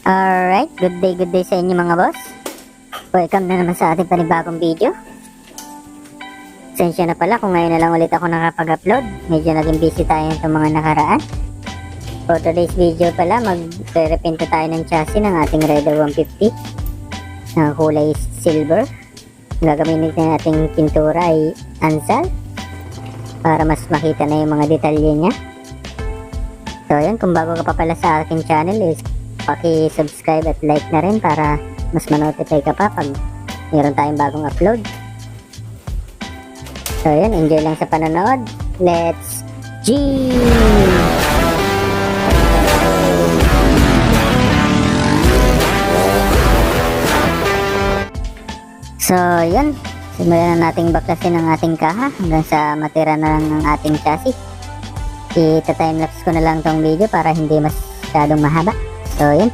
Alright, good day sa inyo mga boss. Welcome na naman sa ating panibagong video. Sensya na pala kung ngayon na lang ulit ako nakapag-upload. Medyo naging busy tayo itong mga nakaraan. For today's video pala, magre-repinto tayo ng chassis ng ating Raider 150 na kulay silver. Gagamitin nating pintura ay Ansal para mas makita na yung mga detalye niya. So yun, kung bago ka pa pala sa aking channel is paki-subscribe at like na rin para mas ma-notify ka pa pag meron tayong bagong upload. So yun, enjoy lang sa panonood. Let's G! So yun, simulan na nating baklasin ang ating kaha hanggang sa matira na lang ang ating chassis. I-timelapse ko na lang tong video para hindi masyadong mahaba. So yun.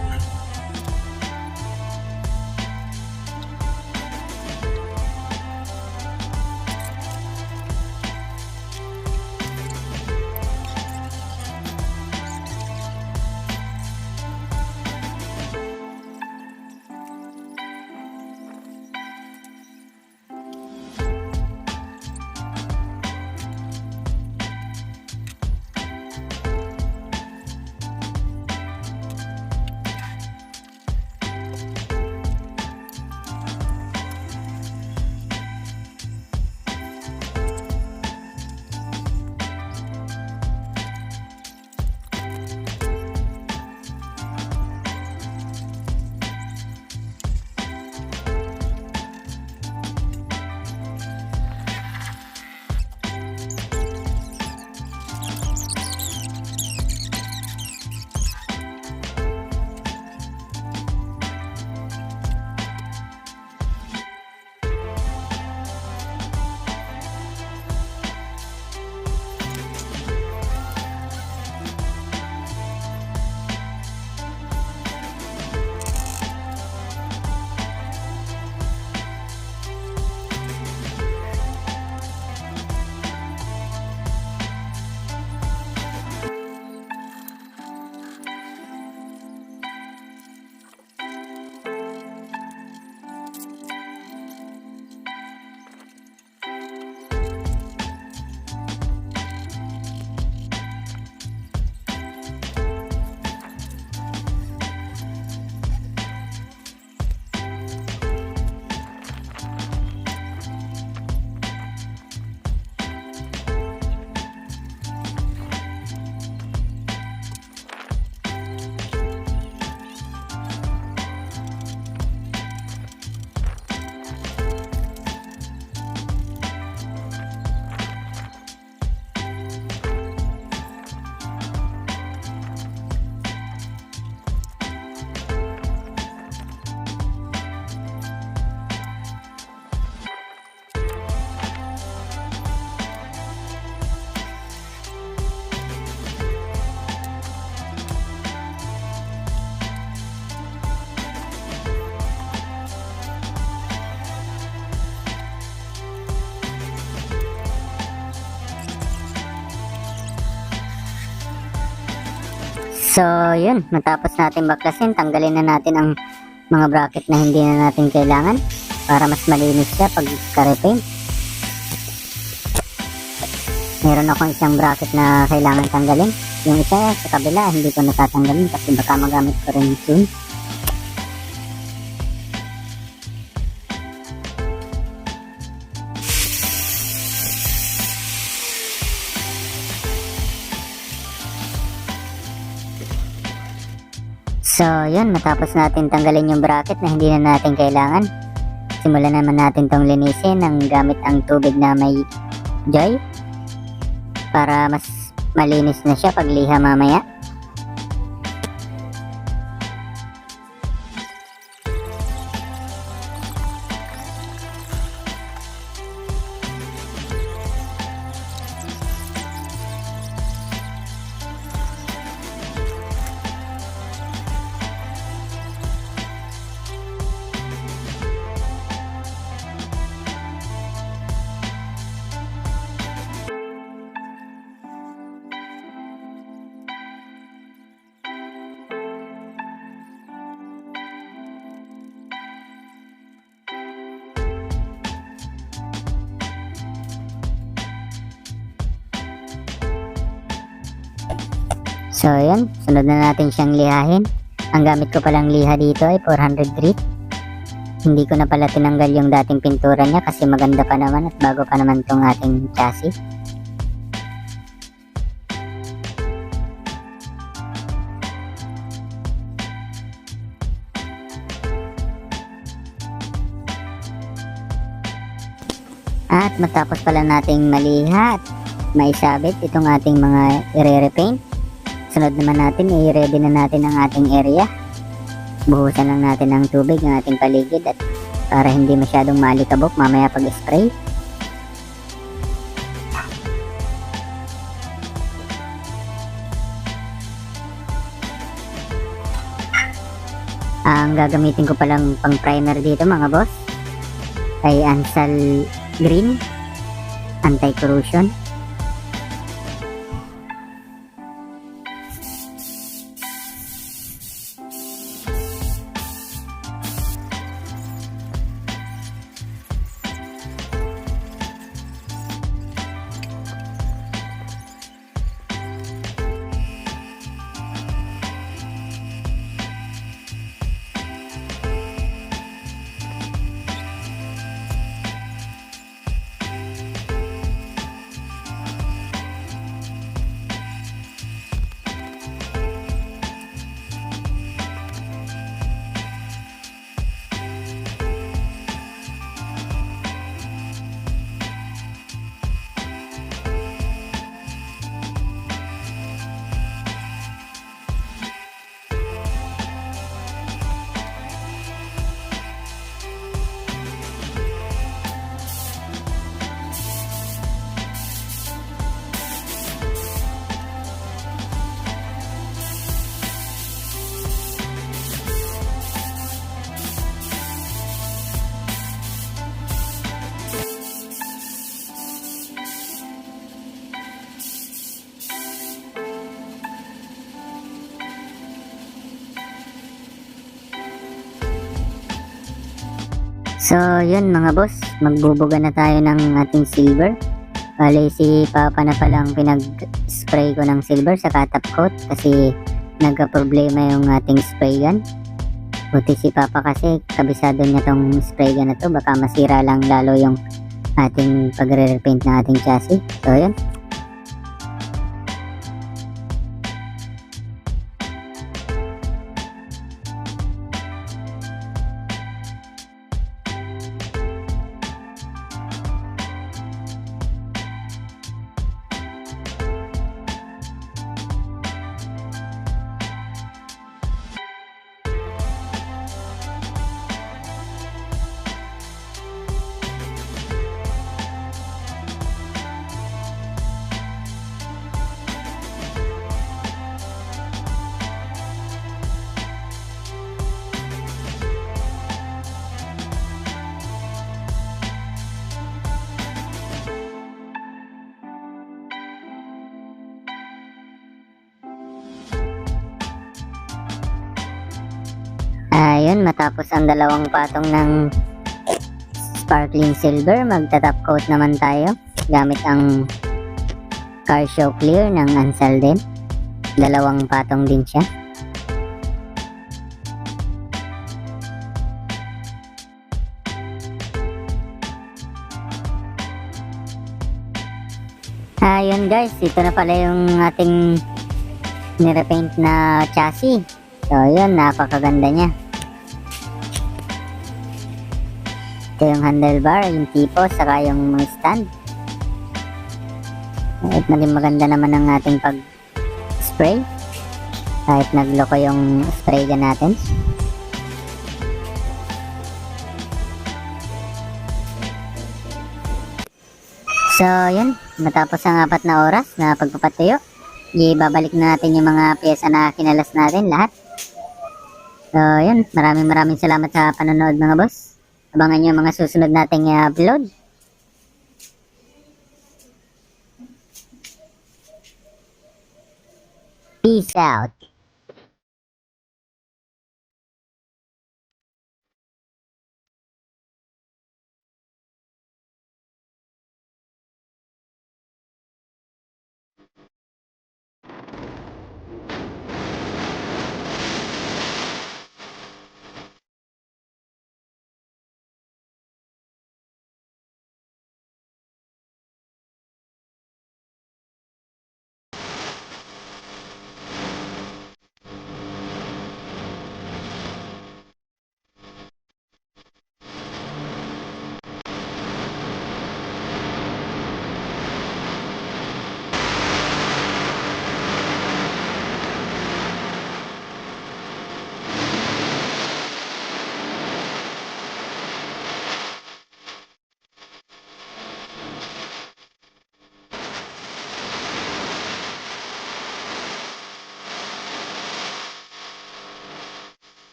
So yun, matapos natin baklasin, tanggalin na natin ang mga bracket na hindi na natin kailangan para mas malinis siya pag ka-repaint. Meron akong isang bracket na kailangan tanggalin. Yung isa sa kabila hindi ko natatanggalin kasi baka magamit ko rin soon. So yun, matapos natin tanggalin yung bracket na hindi na natin kailangan, simulan naman natin tong linisin ng gamit ang tubig na may joy para mas malinis na siya pag liha mamaya. So yun, sunod na natin siyang lihahin. Ang gamit ko palang liha dito ay 400 grit. Hindi ko na pala tinanggal yung dating pintura niya kasi maganda pa naman at bago pa naman tong ating chassis. At matapos pala nating maliha at maisabit itong ating mga i-repaint, sunod naman natin i-ready na natin ang ating area. Buhusan lang natin ng tubig ang ating paligid at para hindi masyadong maalikabok mamaya pag-spray. Ang gagamitin ko palang pang primer dito mga boss ay Ansal Green Anti-Corrosion. So yun mga boss, magbubuga na tayo ng ating silver. Bali si Papa na palang pinag-spray ko ng silver sa top coat kasi nagka-problema yung ating spray gun. Buti si Papa kasi kabisado niya tong spray gun na to, baka masira lang lalo yung ating pagre-repaint na ating chassis. So yun. Ayun, matapos ang dalawang patong ng sparkling silver, magta-top coat naman tayo gamit ang Car Show Clear ng Ansal din. Dalawang patong din siya. Ayun guys, ito na pala yung ating nirepaint na chassis. So yun, napakaganda niya. Ito yung handlebar, yung tipo, saka yung mga stand. At naging maganda naman ang ating pag-spray. Kahit nagloko yung spray gun natin. So yun, matapos ang 4 na oras na pagpapatuyo, ibabalik na natin yung mga pyesa na kinalas natin lahat. So yun, maraming salamat sa panonood mga boss. Abangan nyo mga susunod nating upload. Peace out.